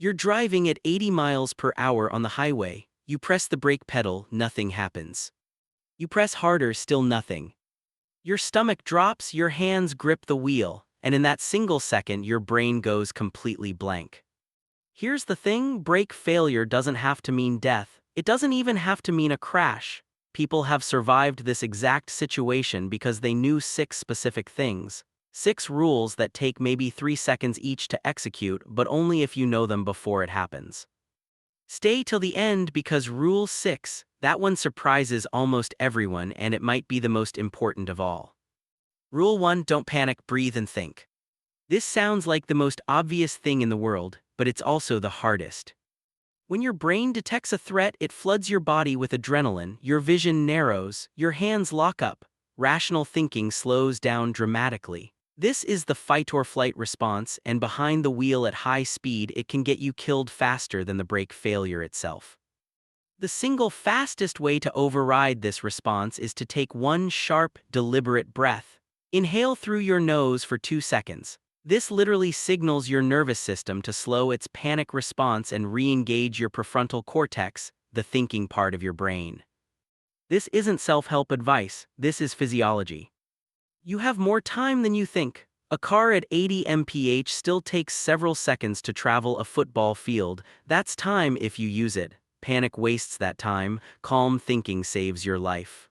You're driving at 80 miles per hour on the highway. You press the brake pedal, nothing happens. You press harder, still nothing. Your stomach drops, your hands grip the wheel, and in that single second, your brain goes completely blank. Here's the thing: brake failure doesn't have to mean death. It doesn't even have to mean a crash. People have survived this exact situation because they knew 6 specific things. 6 rules that take maybe 3 seconds each to execute, but only if you know them before it happens. Stay till the end because Rule 6, that one surprises almost everyone, and it might be the most important of all. Rule 1: Don't panic, breathe and think. This sounds like the most obvious thing in the world, but it's also the hardest. When your brain detects a threat, it floods your body with adrenaline, your vision narrows, your hands lock up, rational thinking slows down dramatically. This is the fight or flight response, and behind the wheel at high speed, it can get you killed faster than the brake failure itself. The single fastest way to override this response is to take one sharp, deliberate breath. Inhale through your nose for 2 seconds. This literally signals your nervous system to slow its panic response and re-engage your prefrontal cortex, the thinking part of your brain. This isn't self-help advice, this is physiology. You have more time than you think. A car at 80 mph still takes several seconds to travel a football field. That's time if you use it. Panic wastes that time, calm thinking saves your life.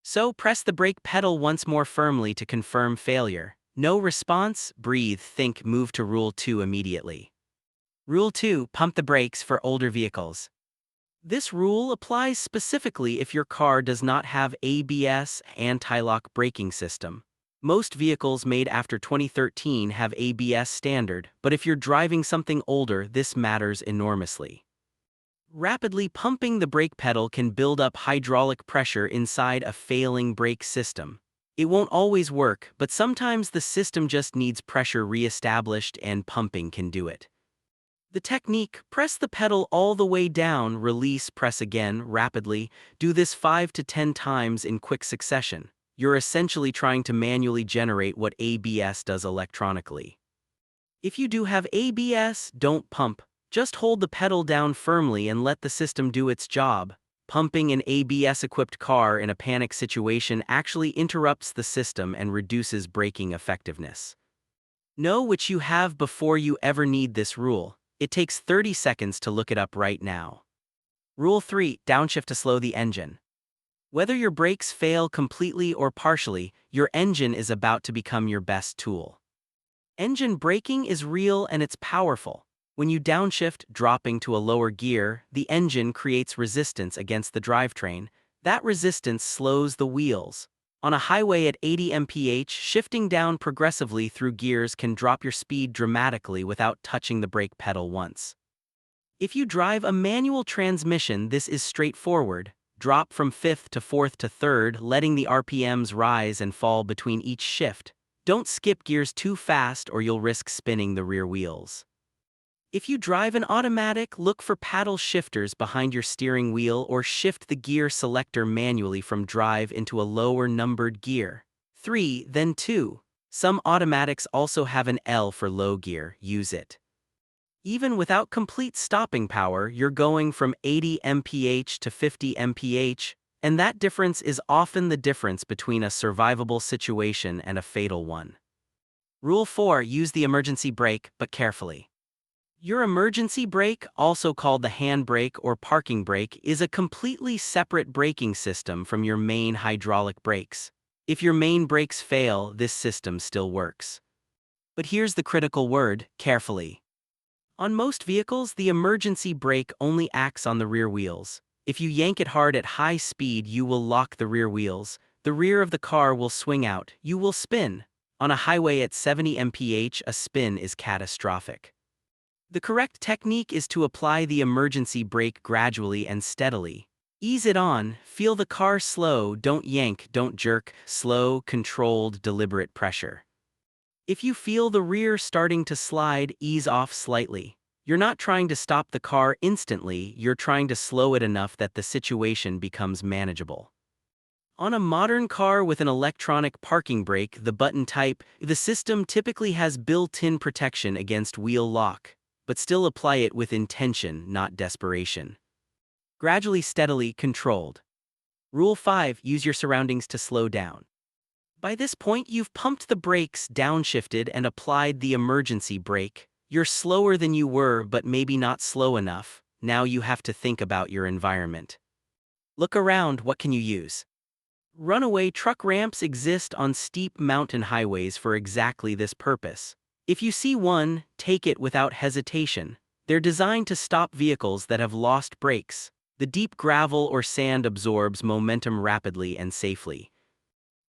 So press the brake pedal once more firmly to confirm failure. No response? Breathe, think, move to Rule 2 immediately. Rule 2: Pump the brakes for older vehicles. This rule applies specifically if your car does not have ABS, anti-lock braking system. Most vehicles made after 2013 have ABS standard, but if you're driving something older, this matters enormously. Rapidly pumping the brake pedal can build up hydraulic pressure inside a failing brake system. It won't always work, but sometimes the system just needs pressure re-established, and pumping can do it. The technique: press the pedal all the way down, release, press again, rapidly. Do this 5 to 10 times in quick succession. You're essentially trying to manually generate what ABS does electronically. If you do have ABS, don't pump. Just hold the pedal down firmly and let the system do its job. Pumping an ABS-equipped car in a panic situation actually interrupts the system and reduces braking effectiveness. Know what you have before you ever need this rule. It takes 30 seconds to look it up right now. Rule 3: Downshift to slow the engine. Whether your brakes fail completely or partially, your engine is about to become your best tool. Engine braking is real and it's powerful. When you downshift, dropping to a lower gear, the engine creates resistance against the drivetrain. That resistance slows the wheels. On a highway at 80 mph, shifting down progressively through gears can drop your speed dramatically without touching the brake pedal once. If you drive a manual transmission, this is straightforward. Drop from 5th to 4th to 3rd, letting the RPMs rise and fall between each shift. Don't skip gears too fast or you'll risk spinning the rear wheels. If you drive an automatic, look for paddle shifters behind your steering wheel or shift the gear selector manually from drive into a lower numbered gear. 3, then 2. Some automatics also have an L for low gear, use it. Even without complete stopping power, you're going from 80 mph to 50 mph, and that difference is often the difference between a survivable situation and a fatal one. Rule 4: Use the emergency brake, but carefully. Your emergency brake, also called the handbrake or parking brake, is a completely separate braking system from your main hydraulic brakes. If your main brakes fail, this system still works. But here's the critical word: carefully. On most vehicles, the emergency brake only acts on the rear wheels. If you yank it hard at high speed, you will lock the rear wheels. The rear of the car will swing out, you will spin. On a highway at 70 mph, a spin is catastrophic. The correct technique is to apply the emergency brake gradually and steadily. Ease it on, feel the car slow, don't yank, don't jerk, slow, controlled, deliberate pressure. If you feel the rear starting to slide, ease off slightly. You're not trying to stop the car instantly, you're trying to slow it enough that the situation becomes manageable. On a modern car with an electronic parking brake, the button type, the system typically has built-in protection against wheel lock. but still apply it with intention, not desperation. Gradually, steadily, controlled. Rule 5. Use your surroundings to slow down. By this point, you've pumped the brakes, downshifted, and applied the emergency brake. You're slower than you were, but maybe not slow enough. Now you have to think about your environment. Look around, what can you use? Runaway truck ramps exist on steep mountain highways for exactly this purpose. If you see one, take it without hesitation. They're designed to stop vehicles that have lost brakes. The deep gravel or sand absorbs momentum rapidly and safely.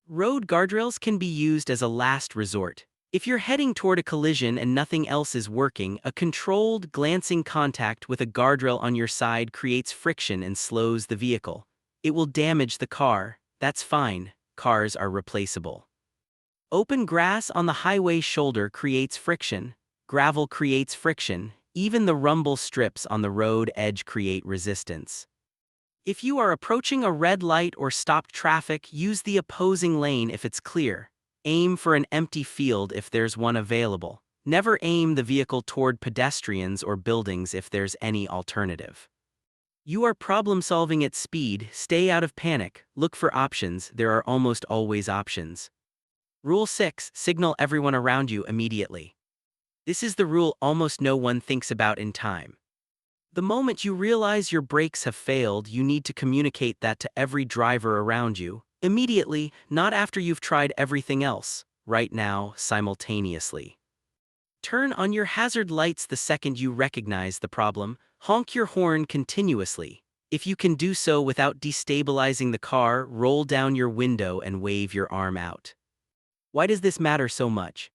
Road guardrails can be used as a last resort. If you're heading toward a collision and nothing else is working, a controlled, glancing contact with a guardrail on your side creates friction and slows the vehicle. It will damage the car. That's fine. Cars are replaceable. Open grass on the highway shoulder creates friction. Gravel creates friction. Even the rumble strips on the road edge create resistance. If you are approaching a red light or stopped traffic, use the opposing lane if it's clear. Aim for an empty field if there's one available. Never aim the vehicle toward pedestrians or buildings if there's any alternative. You are problem-solving at speed. Stay out of panic. Look for options. There are almost always options. Rule 6. Signal everyone around you immediately. This is the rule almost no one thinks about in time. The moment you realize your brakes have failed, you need to communicate that to every driver around you. Immediately, not after you've tried everything else. Right now, simultaneously. Turn on your hazard lights the second you recognize the problem. Honk your horn continuously. If you can do so without destabilizing the car, roll down your window and wave your arm out. Why does this matter so much?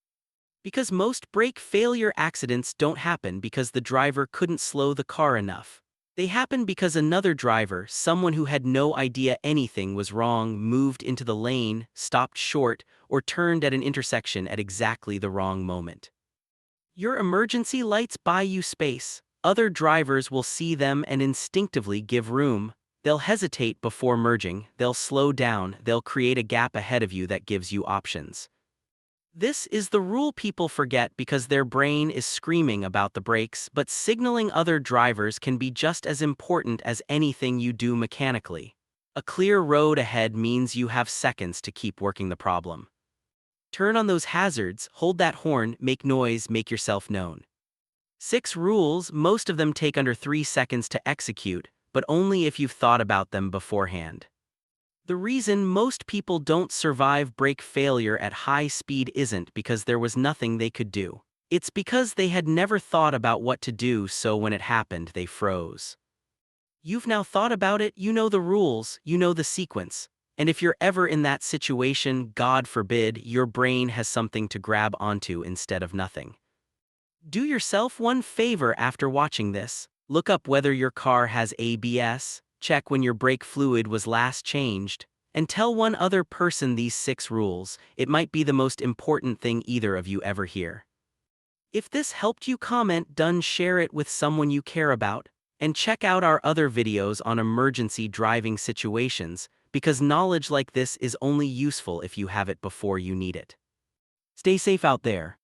Because most brake failure accidents don't happen because the driver couldn't slow the car enough. They happen because another driver, someone who had no idea anything was wrong, moved into the lane, stopped short, or turned at an intersection at exactly the wrong moment. Your emergency lights buy you space. Other drivers will see them and instinctively give room. They'll hesitate before merging, they'll slow down, they'll create a gap ahead of you that gives you options. This is the rule people forget because their brain is screaming about the brakes, but signaling other drivers can be just as important as anything you do mechanically. A clear road ahead means you have seconds to keep working the problem. Turn on those hazards, hold that horn, make noise, make yourself known. 6 rules, most of them take under 3 seconds to execute, but only if you've thought about them beforehand. The reason most people don't survive brake failure at high speed isn't because there was nothing they could do. It's because they had never thought about what to do, so when it happened, they froze. You've now thought about it, you know the rules, you know the sequence. And if you're ever in that situation, God forbid, your brain has something to grab onto instead of nothing. Do yourself one favor after watching this. Look up whether your car has ABS. Check when your brake fluid was last changed, and tell one other person these 6 rules. It might be the most important thing either of you ever hear. If this helped you, comment done, share it with someone you care about, and check out our other videos on emergency driving situations, because knowledge like this is only useful if you have it before you need it. Stay safe out there.